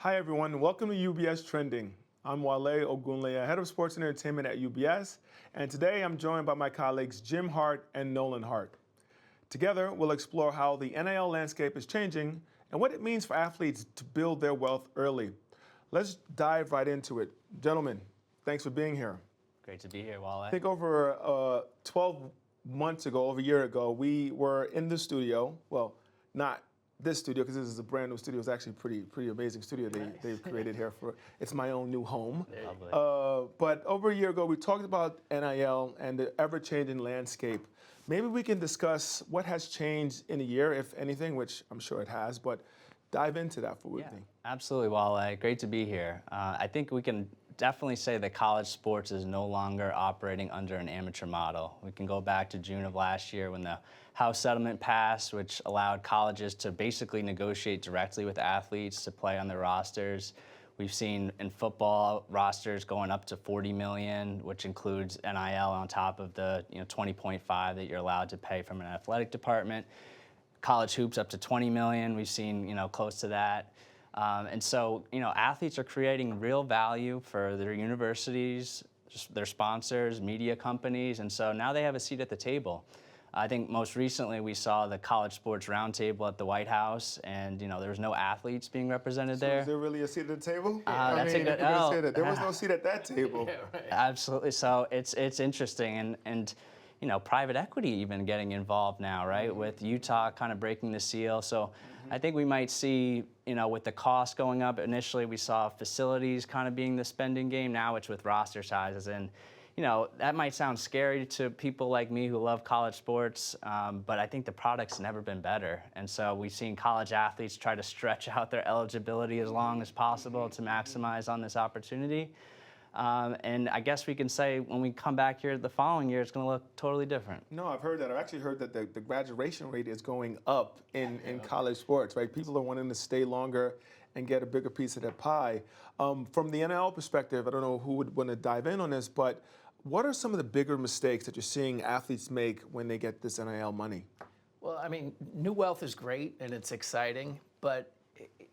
Hi everyone, welcome to UBS Trending. I'm Wale Ogunleye, Head of Sports and Entertainment at UBS, and today I'm joined by my colleagues Jim Hart and Nolan Hart. Together, we'll explore how the NIL landscape is changing and what it means for athletes to build their wealth early. Let's dive right into it. Gentlemen, thanks for being here. Great to be here, Wale. I think over 12 months ago, over a year ago, we were in the studio. Well, not this studio, because this is a brand new studio. It's actually pretty amazing studio they've created here. It's my own new home. But over a year ago, we talked about NIL and the ever-changing landscape. Maybe we can discuss what has changed in a year, if anything, which I'm sure it has, but dive into that with me. Absolutely, Wale. Great to be here. I think we can definitely say that college sports is no longer operating under an amateur model. We can go back to June of last year when the House settlement passed, which allowed colleges to basically negotiate directly with athletes to play on their rosters. We've seen in football rosters going up to 40 million, which includes NIL on top of the 20.5 that you're allowed to pay from an athletic department. College hoops up to 20 million. We've seen close to that. And so, athletes are creating real value for their universities, their sponsors, media companies, and so now they have a seat at the table. I think most recently we saw the College Sports Roundtable at the White House, and there was no athletes being represented there. Is there really a seat at the table? That's a good. There was no seat at that table. Yeah, right. Absolutely. So it's interesting, and private equity even getting involved now, right? With Utah kind of breaking the seal. So I think we might see, with the cost going up, initially we saw facilities kind of being the spending game. Now it's with roster sizes. And, that might sound scary to people like me who love college sports, but I think the product's never been better. And so we've seen college athletes try to stretch out their eligibility as long as possible to maximize on this opportunity. And I guess we can say when we come back here the following year, it's going to look totally different. No, I've heard that. I've actually heard that the graduation rate is going up in college sports, right? People are wanting to stay longer and get a bigger piece of their pie. From the NIL perspective, I don't know who would want to dive in on this, but what are some of the bigger mistakes that you're seeing athletes make when they get this NIL money? Well, I mean, new wealth is great and it's exciting, but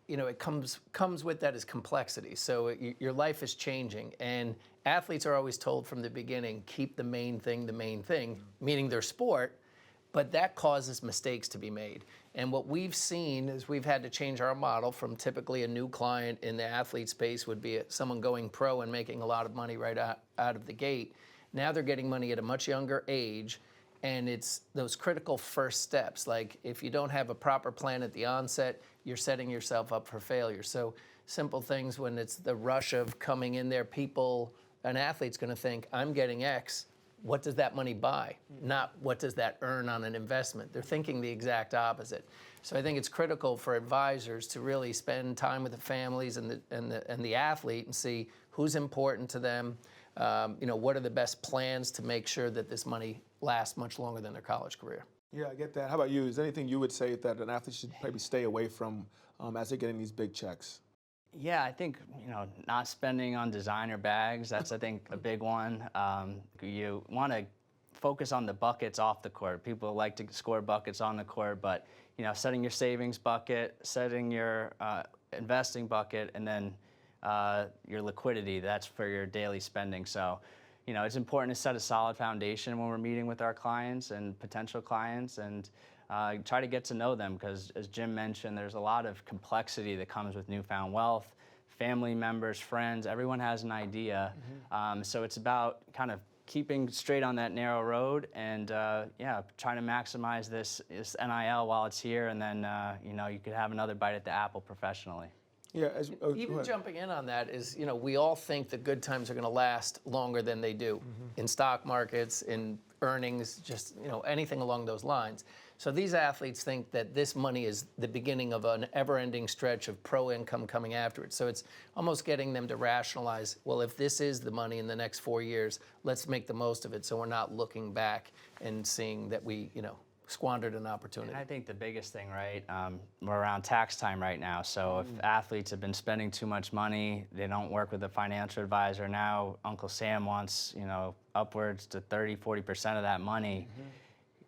it comes with that as complexity. So your life is changing, and athletes are always told from the beginning, keep the main thing, meaning their sport, but that causes mistakes to be made. And what we've seen is we've had to change our model from typically a new client in the athlete space would be someone going pro and making a lot of money right out of the gate. Now they're getting money at a much younger age, and it's those critical first steps. Like if you don't have a proper plan at the onset, you're setting yourself up for failure. So simple things when it's the rush of coming in there, an athlete's gonna think, I'm getting X, what does that money buy? Not what does that earn on an investment. They're thinking the exact opposite. So I think it's critical for advisors to really spend time with the families and the athlete and see who's important to them. What are the best plans to make sure that this money lasts much longer than their college career? Yeah, I get that. How about you? Is there anything you would say that an athlete should maybe stay away from as they're getting these big checks? Yeah, I think, not spending on designer bags, that's, I think, a big one. You want to focus on the buckets off the court. People like to score buckets on the court, but, setting your savings bucket, setting your investing bucket, and then your liquidity, that's for your daily spending. So, it's important to set a solid foundation when we're meeting with our clients and potential clients, and try to get to know them, because as Jim mentioned, there's a lot of complexity that comes with newfound wealth. Family members, friends, everyone has an idea. So it's about kind of keeping straight on that narrow road and trying to maximize this NIL while it's here, and then you could have another bite at the apple professionally. Yeah, even jumping in on that is, we all think the good times are going to last longer than they do in stock markets, in earnings, just anything along those lines. So these athletes think that this money is the beginning of an ever-ending stretch of pro income coming after it. So it's almost getting them to rationalize, well, if this is the money in the next 4 years, let's make the most of it so we're not looking back and seeing that we, squandered an opportunity. And I think the biggest thing, right, we're around tax time right now. So if athletes have been spending too much money, they don't work with a financial advisor. Now Uncle Sam wants, upwards to 30-40% of that money.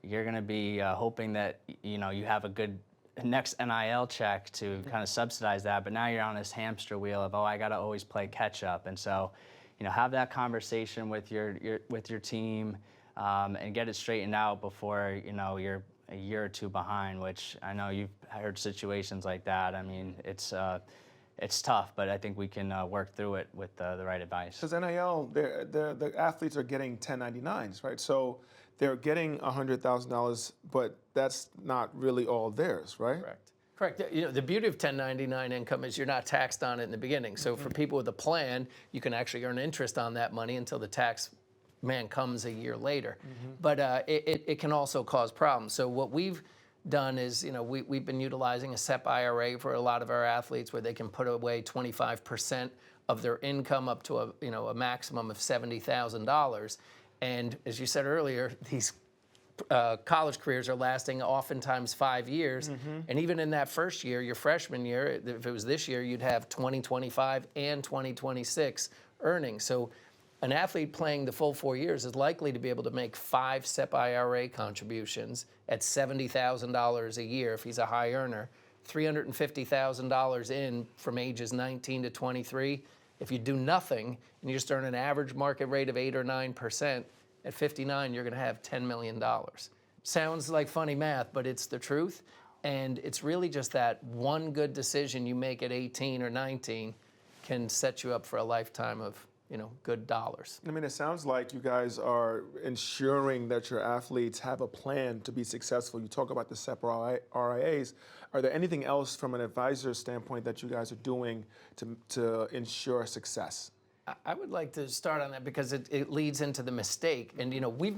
You're going to be hoping that you have a good next NIL check to kind of subsidize that, but now you're on this hamster wheel of, oh, I got to always play catch up. And so, have that conversation with your team and get it straightened out before, you're a year or two behind, which I know you've heard situations like that. I mean, it's tough, but I think we can work through it with the right advice. Because NIL, the athletes are getting 1099s, right? So they're getting $100,000, but that's not really all theirs, right? Correct. The beauty of 1099 income is you're not taxed on it in the beginning. So for people with a plan, you can actually earn interest on that money until the tax man comes a year later. But it can also cause problems. So what we've done is, we've been utilizing a SEP IRA for a lot of our athletes where they can put away 25% of their income up to a maximum of $70,000. And as you said earlier, these college careers are lasting oftentimes 5 years. And even in that first year, your freshman year, if it was this year, you'd have 2025 and 2026 earnings. So an athlete playing the full 4 years is likely to be able to make 5 SEP IRA contributions at $70,000 a year if he's a high earner, $350,000 in from ages 19 to 23. If you do nothing and you just earn an average market rate of 8 or 9%, at 59, you're going to have $10 million. Sounds like funny math, but it's the truth. And it's really just that one good decision you make at 18 or 19 can set you up for a lifetime of, good dollars. I mean, it sounds like you guys are ensuring that your athletes have a plan to be successful. You talk about the SEP RIAs. Are there anything else from an advisor standpoint that you guys are doing to ensure success? I would like to start on that because it leads into the mistake. And, we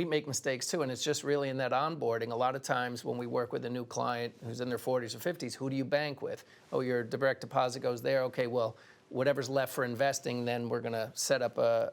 make mistakes too, and it's just really in that onboarding. A lot of times when we work with a new client who's in their 40s or 50s, who do you bank with? Oh, your direct deposit goes there. Okay, well, whatever's left for investing, then we're going to set up a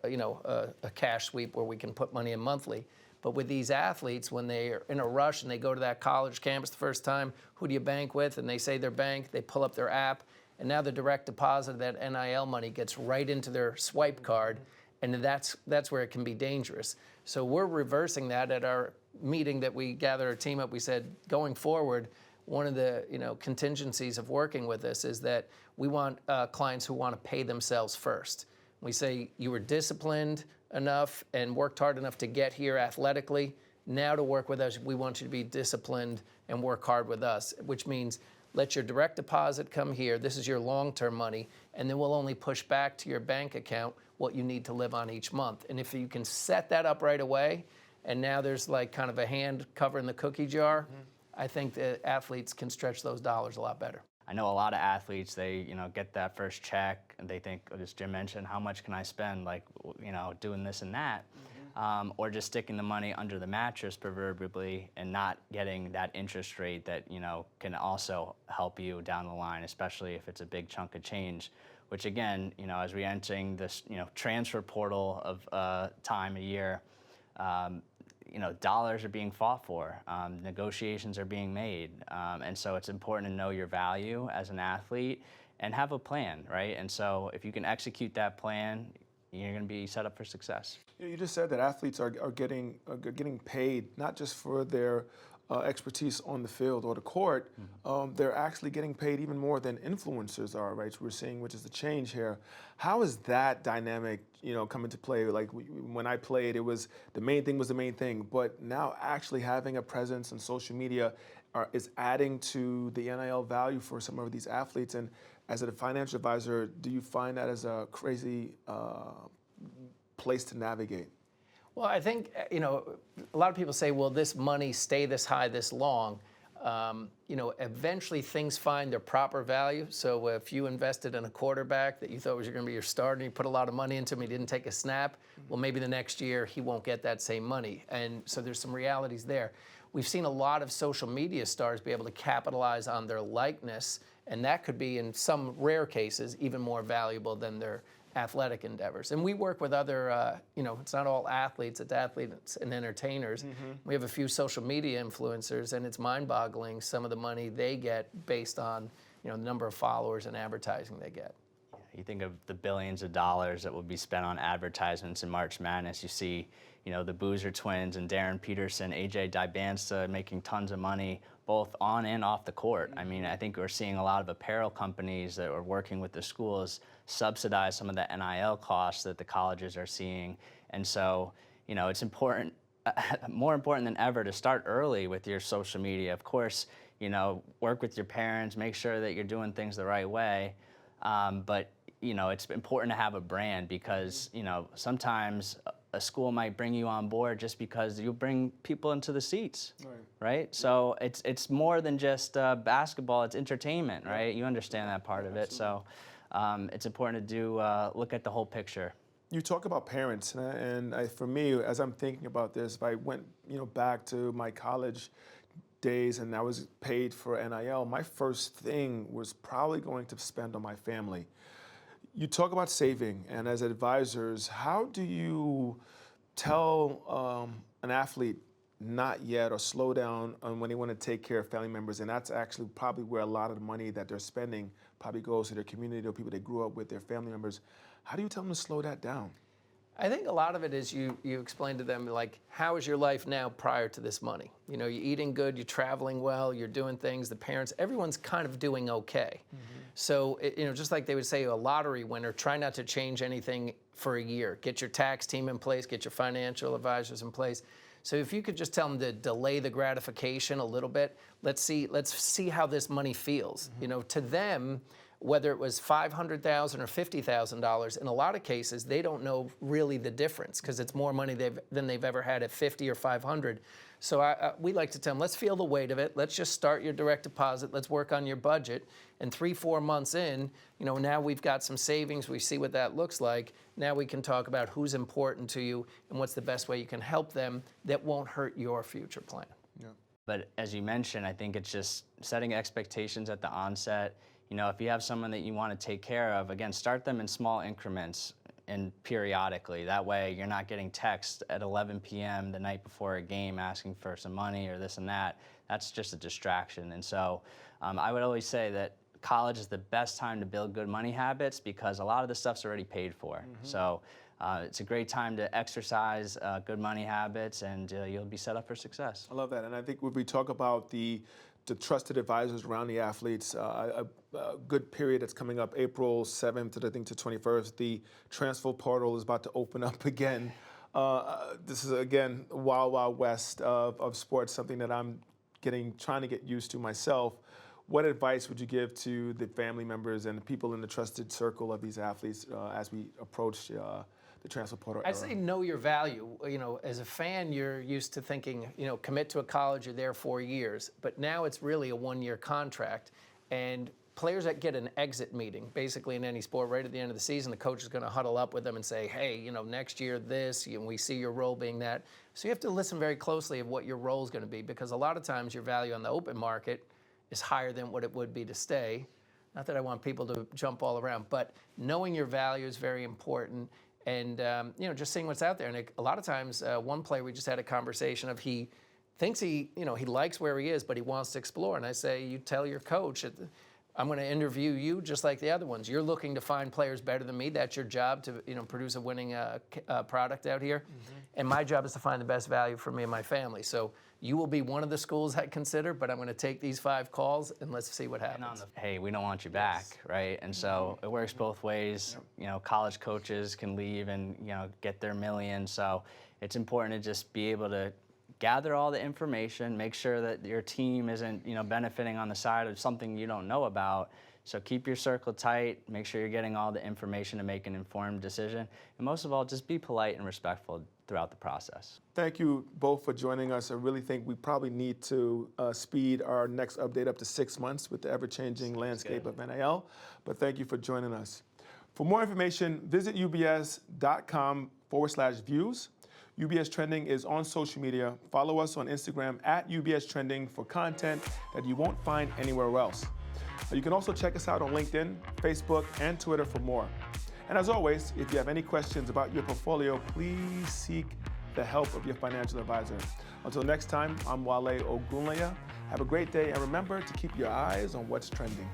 cash sweep where we can put money in monthly. But with these athletes, when they're in a rush and they go to that college campus the first time, who do you bank with? And they say their bank, they pull up their app, and now the direct deposit of that NIL money gets right into their swipe card, and that's where it can be dangerous. So we're reversing that. At our meeting that we gathered our team up, we said, going forward, one of the contingencies of working with us is that we want clients who want to pay themselves first. We say you were disciplined enough and worked hard enough to get here athletically. Now to work with us, we want you to be disciplined and work hard with us, which means let your direct deposit come here. This is your long-term money, and then we'll only push back to your bank account what you need to live on each month. And if you can set that up right away, and now there's like kind of a hand covering the cookie jar, I think that athletes can stretch those dollars a lot better. I know a lot of athletes, they get that first check and they think, as Jim mentioned, how much can I spend, like, doing this and that, or just sticking the money under the mattress proverbially and not getting that interest rate that can also help you down the line, especially if it's a big chunk of change. Which again, as we're entering this transfer portal of time of year, dollars are being fought for, negotiations are being made, and so it's important to know your value as an athlete and have a plan, right? And so if you can execute that plan, you're going to be set up for success. You just said that athletes are getting paid not just for their expertise on the field or the court. They're actually getting paid even more than influencers are, right? We're seeing, which is the change here. How is that dynamic, come into play? Like when I played, it was the main thing was the main thing, but now actually having a presence on social media is adding to the NIL value for some of these athletes. And as a financial advisor, do you find that as a crazy place to navigate? Well, I think, a lot of people say, will this money stay this high this long? Eventually things find their proper value. So if you invested in a quarterback that you thought was going to be your starter and you put a lot of money into him, he didn't take a snap, well, maybe the next year he won't get that same money. And so there's some realities there. We've seen a lot of social media stars be able to capitalize on their likeness, and that could be, in some rare cases, even more valuable than their athletic endeavors. And we work with other, it's not all athletes, it's athletes and entertainers. We have a few social media influencers, and it's mind-boggling some of the money they get based on, the number of followers and advertising they get. You think of the billions of dollars that would be spent on advertisements in March Madness. You see, the Boozer twins and Darren Peterson, AJ Dybansta making tons of money both on and off the court. I mean, I think we're seeing a lot of apparel companies that are working with the schools subsidize some of the NIL costs that the colleges are seeing. And so, it's important, more important than ever, to start early with your social media. Of course, work with your parents, make sure that you're doing things the right way. But it's important to have a brand because, sometimes a school might bring you on board just because you bring people into the seats, right? So it's more than just basketball, it's entertainment, right? You understand that part of it. So it's important to look at the whole picture. You talk about parents, for me, as I'm thinking about this, if I went, back to my college days and I was paid for NIL, my first thing was probably going to spend on my family. You talk about saving, and as advisors, how do you tell an athlete not yet or slow down on when they want to take care of family members? And that's actually probably where a lot of the money that they're spending probably goes to their community or people they grew up with, their family members. How do you tell them to slow that down? I think a lot of it is you explain to them, like, how is your life now prior to this money? You're eating good, you're traveling well, you're doing things, the parents, everyone's kind of doing okay. So, just like they would say a lottery winner, try not to change anything for a year. Get your tax team in place, get your financial advisors in place. So if you could just tell them to delay the gratification a little bit, let's see how this money feels. To them, whether it was $500,000 or $50,000, in a lot of cases, they don't know really the difference because it's more money than they've ever had at 50 or 500. So we like to tell them, let's feel the weight of it. Let's just start your direct deposit. Let's work on your budget. And 3-4 months in, now we've got some savings. We see what that looks like. Now we can talk about who's important to you and what's the best way you can help them that won't hurt your future plan. Yeah. But as you mentioned, I think it's just setting expectations at the onset. If you have someone that you want to take care of, again, start them in small increments and periodically. That way you're not getting text at 11 p.m. the night before a game asking for some money or this and that. That's just a distraction. And so I would always say that college is the best time to build good money habits because a lot of the stuff's already paid for. So it's a great time to exercise good money habits and you'll be set up for success. I love that. And I think when we talk about the trusted advisors around the athletes, a good period that's coming up, April 7th to, I think, to 21st. The transfer portal is about to open up again. This is, again, wild, wild west of sports, something that I'm trying to get used to myself. What advice would you give to the family members and the people in the trusted circle of these athletes as we approach the transfer portal era? I'd say know your value. As a fan, you're used to thinking, commit to a college, you're there 4 years. But now it's really a 1-year contract. And players that get an exit meeting, basically in any sport, right at the end of the season, the coach is going to huddle up with them and say, hey, next year this, and we see your role being that. So you have to listen very closely of what your role is going to be because a lot of times your value on the open market is higher than what it would be to stay. Not that I want people to jump all around, but knowing your value is very important. And just seeing what's out there. And a lot of times, one player we just had a conversation of he thinks he likes where he is, but he wants to explore. And I say, you tell your coach, I'm going to interview you just like the other ones. You're looking to find players better than me. That's your job to produce a winning product out here. And my job is to find the best value for me and my family. So you will be one of the schools I consider, but I'm going to take these 5 calls and let's see what happens. Hey, we don't want you back, right? And so it works both ways. College coaches can leave and get their million. So it's important to just be able to gather all the information, make sure that your team isn't benefiting on the side of something you don't know about. So keep your circle tight, make sure you're getting all the information to make an informed decision, and most of all, just be polite and respectful throughout the process. Thank you both for joining us. I really think we probably need to speed our next update up to 6 months with the ever-changing landscape of NIL, but thank you for joining us. For more information, visit ubs.com/views. UBS Trending is on social media. Follow us on Instagram at UBS Trending for content that you won't find anywhere else. You can also check us out on LinkedIn, Facebook, and Twitter for more. And as always, if you have any questions about your portfolio, please seek the help of your financial advisor. Until next time, I'm Wale Ogunleye. Have a great day, and remember to keep your eyes on what's trending.